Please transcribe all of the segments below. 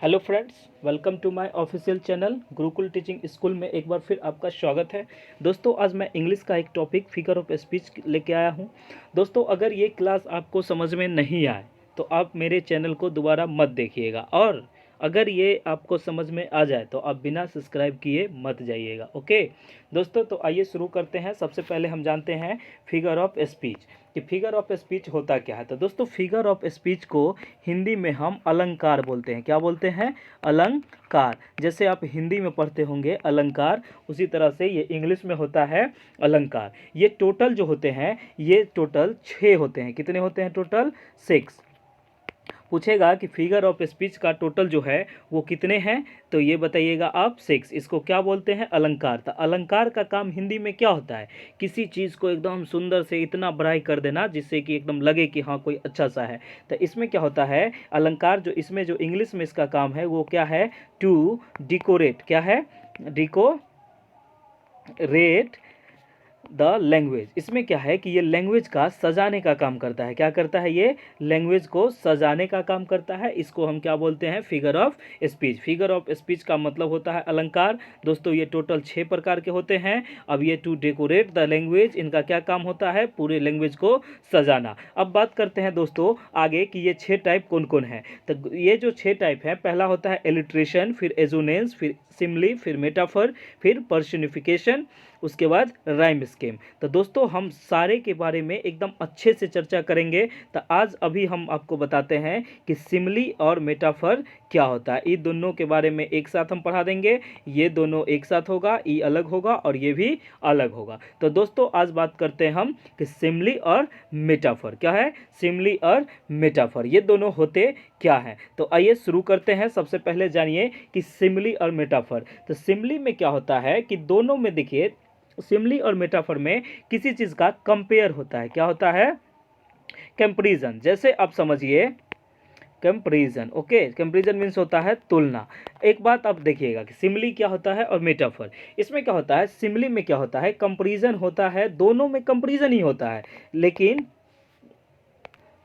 Hello friends, welcome to my official channel Gurukul teaching school में एक बार फिर आपका स्वागत है। दोस्तों, आज मैं इंग्लिश का एक टॉपिक फिगर ऑफ स्पीच लेके आया हूं। दोस्तों, अगर ये क्लास आपको समझ में नहीं आए तो आप मेरे चैनल को दोबारा मत देखिएगा, और अगर ये आपको समझ में आ जाए तो आप बिना सब्सक्राइब किए मत जाइएगा। ओके दोस्तों, तो आइए शुरू करते हैं। सबसे पहले हम जानते हैं फिगर ऑफ स्पीच कि फिगर ऑफ स्पीच होता क्या है। तो दोस्तों, फिगर ऑफ स्पीच को हिंदी में हम अलंकार बोलते हैं। क्या बोलते हैं? अलंकार। जैसे आप हिंदी में पढ़ते होंगे अलंकार, उसी तरह से ये इंग्लिश में होता है अलंकार। ये टोटल जो होते हैं, ये टोटल 6 होते हैं। कितने होते हैं? टोटल 6। पूछेगा कि फिगर ऑफ स्पीच का टोटल जो है वो कितने हैं, तो ये बताइएगा आप 6। इसको क्या बोलते हैं? अलंकार। तो अलंकार का काम हिंदी में क्या होता है? किसी चीज़ को एकदम सुंदर से इतना बढ़ाई कर देना जिससे कि एकदम लगे कि हाँ कोई अच्छा सा है। तो इसमें क्या होता है? अलंकार जो इसमें जो इंग्लिश में इसका काम है वो क्या है? To decorate. क्या है? Decorate the language. इसमें क्या है कि ये लैंग्वेज का सजाने का काम करता है। क्या करता है? ये लैंग्वेज को सजाने का काम करता है। इसको हम क्या बोलते हैं? Figure of speech. Figure of speech का मतलब होता है अलंकार। दोस्तों, ये टोटल 6 प्रकार के होते हैं। अब ये टू डेकोरेट द लैंग्वेज, इनका क्या काम होता है? पूरे लैंग्वेज को सजाना। अब बात करते हैं दोस्तों आगे कि ये 6 टाइप कौन कौन है। तो ये जो 6 टाइप है, पहला होता है एलिट्रेशन, फिर एजोनेंस, फिर सिमली, फिर मेटाफर, फिर पर्सनिफिकेशन, उसके बाद राइम स्कीम। तो दोस्तों, हम सारे के बारे में एकदम अच्छे से चर्चा करेंगे। तो आज अभी हम आपको बताते हैं कि सिमली और मेटाफर क्या होता है। ये दोनों के बारे में एक साथ हम पढ़ा देंगे। ये दोनों एक साथ होगा, ये अलग होगा और ये भी अलग होगा। तो दोस्तों, आज बात करते हैं हम कि सिमली और मेटाफर क्या है। सिमली और मेटाफर ये दोनों होते क्या हैं। तो आइए शुरू करते हैं। सबसे पहले जानिए कि सिमली और मेटाफर। तो सिमली में क्या होता है कि दोनों में देखिए, सिमली और मेटाफर में किसी चीज का कंपेयर होता है। क्या होता है? कंपैरिजन। जैसे आप समझिए कंपैरिजन। ओके, कंपैरिजन मीन्स होता है तुलना। एक बात आप देखिएगा कि सिमली क्या होता है और मेटाफर। इसमें क्या होता है? सिमली में क्या होता है? कंपैरिजन होता है। दोनों में कंपैरिजन ही होता है, लेकिन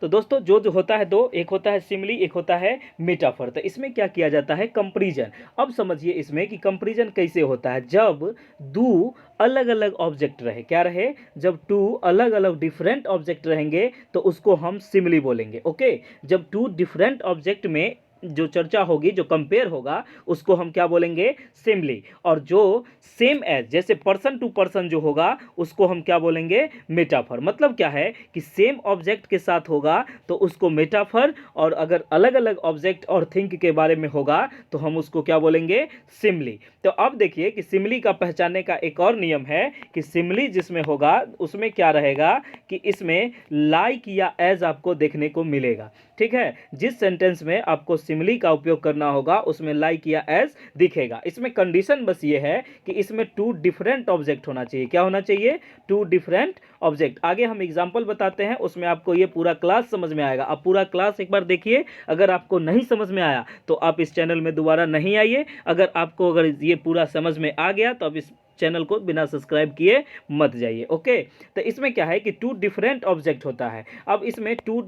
तो दोस्तों जो जो होता है दो, एक होता है सिमली, एक होता है मेटाफर। तो इसमें क्या किया जाता है? कंपैरिजन। अब समझिए इसमें कि कंपैरिजन कैसे होता है। जब दो अलग अलग ऑब्जेक्ट रहे, क्या रहे? जब टू अलग अलग डिफरेंट ऑब्जेक्ट रहेंगे तो उसको हम सिमली बोलेंगे। ओके, जब टू डिफरेंट ऑब्जेक्ट में जो चर्चा होगी, जो कंपेयर होगा, उसको हम क्या बोलेंगे? सिमली। और जो सेम एज, जैसे पर्सन टू पर्सन जो होगा, उसको हम क्या बोलेंगे? मेटाफर। मतलब क्या है कि सेम ऑब्जेक्ट के साथ होगा तो उसको मेटाफर, और अगर अलग अलग ऑब्जेक्ट और थिंग के बारे में होगा तो हम उसको क्या बोलेंगे? सिमली। तो अब देखिए कि सिमली का पहचानने का एक और नियम है कि सिमली जिसमें होगा उसमें क्या रहेगा कि इसमें लाइक या एज आपको देखने को मिलेगा। ठीक है, जिस सेंटेंस में आपको सिमली का उपयोग करना होगा उसमें लाइक या एज दिखेगा। इसमें कंडीशन बस ये है कि इसमें टू डिफरेंट ऑब्जेक्ट होना चाहिए। क्या होना चाहिए? Two different object. आगे हम एग्जांपल बताते हैं, उसमें आपको ये पूरा क्लास समझ में आएगा। आप पूरा क्लास एक बार देखिए। अगर आपको नहीं समझ में आया तो आप इस चैनल में दोबारा नहीं आइए। अगर ये पूरा समझ में आ गया तो आप इस चैनल को बिना सब्सक्राइब किए मत जाइए। ओके, तो इसमें क्या है कि टू डिफरेंट ऑब्जेक्ट होता है। अब इसमें टू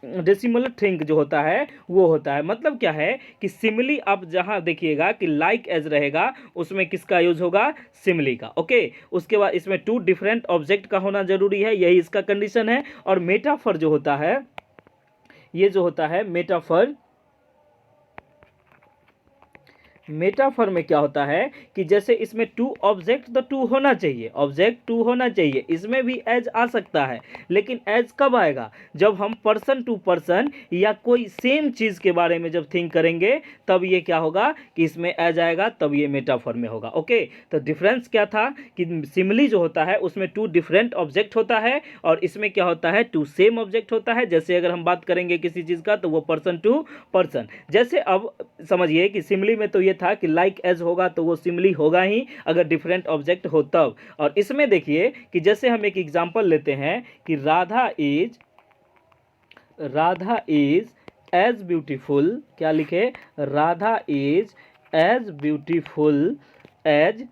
डेसिमल थिंग जो होता है वो होता है। मतलब क्या है कि सिमली आप जहां देखिएगा कि लाइक एज रहेगा, उसमें किसका यूज होगा? सिमली का। ओके, उसके बाद इसमें टू डिफरेंट ऑब्जेक्ट का होना जरूरी है, यही इसका कंडीशन है। और मेटाफर जो होता है, ये जो होता है मेटाफर, मेटाफर में क्या होता है कि जैसे इसमें टू ऑब्जेक्ट तो टू होना चाहिए, ऑब्जेक्ट टू होना चाहिए। इसमें भी एज आ सकता है, लेकिन एज कब आएगा? जब हम पर्सन टू पर्सन या कोई सेम चीज के बारे में जब थिंक करेंगे तब ये क्या होगा कि इसमें एज आएगा, तब ये मेटाफर में होगा। ओके, तो डिफरेंस क्या था कि सिमली जो होता है उसमें टू डिफरेंट ऑब्जेक्ट होता है और इसमें क्या होता है? टू सेम ऑब्जेक्ट होता है। जैसे अगर हम बात करेंगे किसी चीज का तो वो पर्सन टू पर्सन। जैसे अब समझिए कि सिमली में तो ये था कि लाइक एज होगा तो वो सिमली होगा ही अगर डिफरेंट ऑब्जेक्ट हो तब। और इसमें देखिए कि जैसे हम एक एग्जांपल लेते हैं कि राधा इज एज ब्यूटीफुल। क्या लिखे? Radha is as beautiful as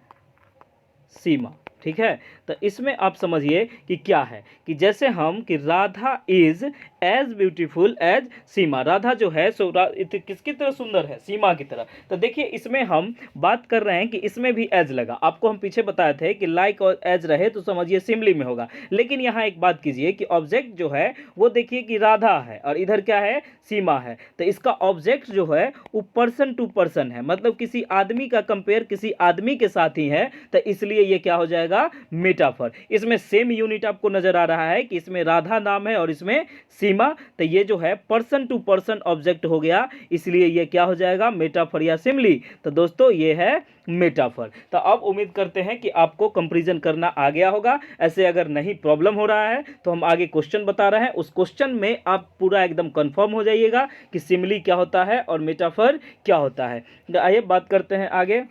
Seema. ठीक है, तो इसमें आप समझिए कि क्या है कि जैसे हम कि Radha is as beautiful as Seema, Radha जो है सो किसकी तरह सुंदर है, सीमा की तरह। तो देखिए इसमें हम बात कर रहे हैं कि इसमें भी एज लगा, आपको हम पीछे बताए थे कि लाइक और एज रहे तो समझिए सिमली में होगा। लेकिन यहाँ एक बात कीजिए कि ऑब्जेक्ट जो है वो देखिए कि राधा है और इधर क्या है, सीमा है। तो इसका ऑब्जेक्ट जो है वो पर्सन टू पर्सन है, मतलब किसी आदमी का कंपेयर किसी आदमी के साथ ही है, तो इसलिए ये क्या हो जाएगा, मेटाफर। इसमें सेम यूनिट आपको नजर आ रहा है कि इसमें राधा नाम है और इसमें सीमा, तो ये जो है पर्सन टू पर्सन ऑब्जेक्ट हो गया, इसलिए ये क्या हो जाएगा, मेटाफर या सिमली। तो दोस्तों ये है मेटाफर। तो अब उम्मीद करते हैं कि आपको कंपैरिजन करना आ गया होगा। ऐसे अगर नहीं प्रॉब्लम हो रहा है तो हम आगे क्वेश्चन बता रहे हैं, उस क्वेश्चन में आप पूरा एकदम कंफर्म हो जाइएगा कि सिमली क्या होता है और मेटाफर क्या होता है। तो आइए बात करते हैं आगे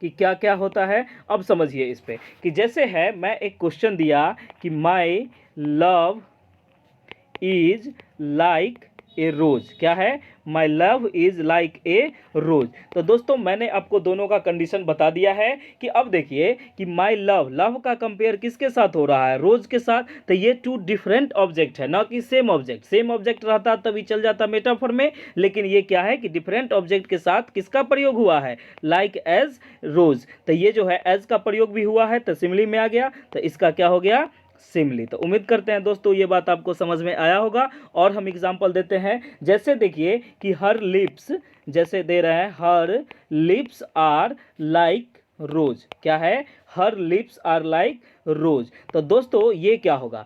कि क्या क्या होता है। अब समझिए इस पे कि जैसे है मैं एक क्वेश्चन दिया कि my love is like a rose, my love, is love is like a रोज। तो दोस्तों मैंने आपको दोनों का कंडीशन बता दिया है कि अब देखिए कि माई लव, लव का कंपेयर किसके साथ हो रहा है, रोज के साथ। तो ये टू डिफरेंट ऑब्जेक्ट है, ना कि सेम ऑब्जेक्ट। सेम ऑब्जेक्ट रहता तभी चल जाता मेटाफर में, लेकिन ये क्या है कि डिफरेंट ऑब्जेक्ट के साथ किसका प्रयोग हुआ है, लाइक एज रोज। तो ये जो है एज का प्रयोग भी हुआ है तो सिमली में आ गया, तो इसका क्या हो गया, सिमली। तो उम्मीद करते हैं दोस्तों ये बात आपको समझ में आया होगा। और हम एग्जांपल देते हैं, जैसे देखिए कि हर लिप्स, जैसे दे रहे हैं हर lips are like rose, my है, हर लिप्स आर लाइक रोज। तो दोस्तों ये क्या होगा,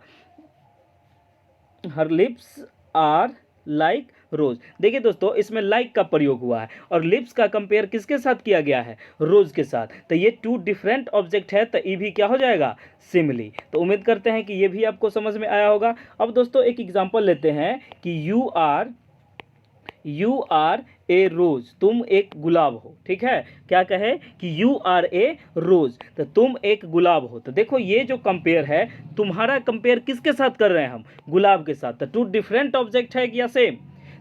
हर लिप्स आर लाइक रोज। देखिए दोस्तों इसमें लाइक का प्रयोग हुआ है और लिप्स का कंपेयर किसके साथ किया गया है, रोज के साथ। तो ये टू डिफरेंट ऑब्जेक्ट है, तो ये भी क्या हो जाएगा, सिमली। तो उम्मीद करते हैं कि ये भी आपको समझ में आया होगा। अब दोस्तों एक एग्जांपल लेते हैं कि यू आर ए रोज, तुम एक गुलाब हो, ठीक है, क्या कहे कि यू आर ए रोज, तो तुम एक गुलाब हो। तो देखो ये जो कंपेयर है, तुम्हारा कंपेयर किसके साथ कर रहे हैं हम, गुलाब के साथ। तो टू डिफरेंट ऑब्जेक्ट है या सेम,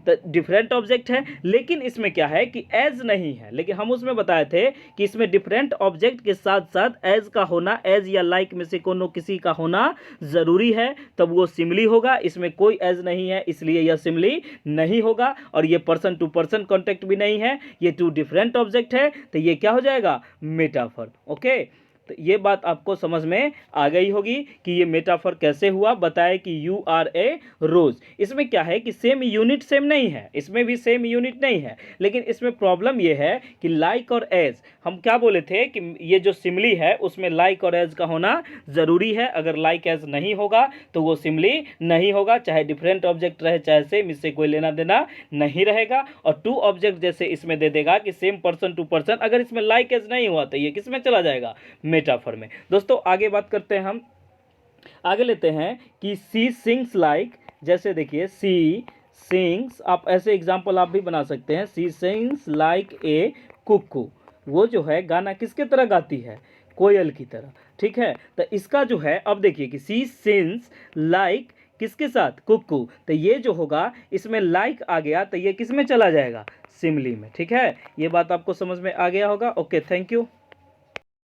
तो डिफरेंट ऑब्जेक्ट है, लेकिन इसमें क्या है कि एज नहीं है। लेकिन हम उसमें बताए थे कि इसमें डिफरेंट ऑब्जेक्ट के साथ साथ एज का होना, एज या लाइक में से कोनो किसी का होना जरूरी है, तब वो सिमली होगा। इसमें कोई एज नहीं है इसलिए यह सिमली नहीं होगा। और ये पर्सन टू पर्सन कॉन्टेक्ट भी नहीं है, ये टू डिफरेंट ऑब्जेक्ट है, तो ये क्या हो जाएगा, मेटाफर। ओके, तो ये बात आपको समझ में आ गई होगी कि ये मेटाफर कैसे हुआ। बताए कि यू आर ए रोज, इसमें क्या है कि सेम यूनिट सेम नहीं है, इसमें भी सेम यूनिट नहीं है, लेकिन इसमें प्रॉब्लम ये है कि लाइक और एज, हम क्या बोले थे कि ये जो सिमली है उसमें लाइक और एज का होना जरूरी है। अगर लाइक एज नहीं होगा तो वो सिमली नहीं होगा, चाहे डिफरेंट ऑब्जेक्ट रहे चाहे सेम, इससे कोई लेना देना नहीं रहेगा। और टू ऑब्जेक्ट जैसे इसमें दे देगा कि सेम पर्सन टू पर्सन, अगर इसमें लाइक एज नहीं हुआ तो ये किस में चला जाएगा, मेटाफर में। दोस्तों आगे बात करते हैं, हम आगे लेते हैं कि सी सिंग्स लाइक, जैसे देखिए सी सिंग्स, आप ऐसे एग्जांपल आप भी बना सकते हैं, सी सिंग्स लाइक ए कुक्कू, वो जो है गाना किसके तरह गाती है, कोयल की तरह, ठीक है। तो इसका जो है अब देखिए कि सी सिंग्स लाइक किसके साथ, कुक्कू, तो ये जो होगा इसमें लाइक आ गया तो ये किस में चला जाएगा, सिमली में, ठीक है। ये बात आपको समझ में आ गया होगा। Okay, thank you.